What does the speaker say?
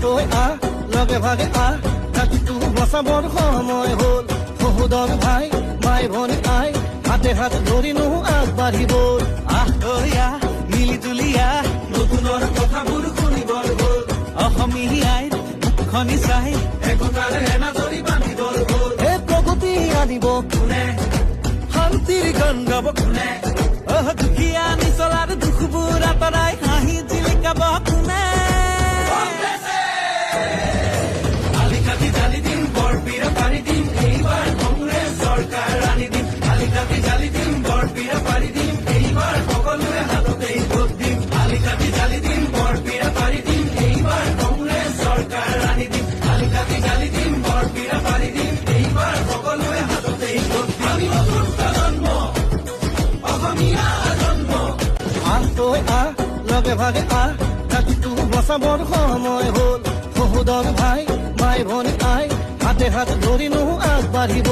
তই লগে ভাগে জাতিটো বচাবৰ সময় হ'ল সহোদৰ ভাই মাই ভনী আই হাতে হাত ধৰিনো আগবাঢ়িব তই মিলি তুলি নতুনৰ কথাবোৰ শুনিবৰ হ'ল অসমীয়াই মুখনি চাই একতাৰে এনাজৰি বান্ধিবৰ হ'ল এই প্ৰগতি আনিব কোনে শান্তিৰ গান গাব কোনে দুখীয়া নিচলাৰ দুখবোৰ আঁতৰাই হাঁহি জিলিকাব কোনে আলিকাটি জালি দিম বৰপীৰা পাৰি দিম এইবাৰ কংগ্ৰেছ চৰকাৰ আনি দিম আলিকাটি জালি দিম বৰপীৰা পাৰি দিম এইবাৰ সকলোৰে হাততেই ভোট দিম আলিকাটি জালি দিম বৰপীৰা পাৰি দিম এইবাৰ কংগ্ৰেছ চৰকাৰ আনি দিম আলিকাটি জালি দিম বৰপীৰা পাৰি দিম এইবাৰ সকলোৰে হাততেই ভোট দিম আমি নতুন প্ৰজন্ম অসমীয়া জন্ম তই লগে ভাগে জাতিটো বচাবৰ সময় হ'ল সহোদৰ ভাই মাই ভনী আই হাতে হাত ধৰিনো আগবাঢ়িব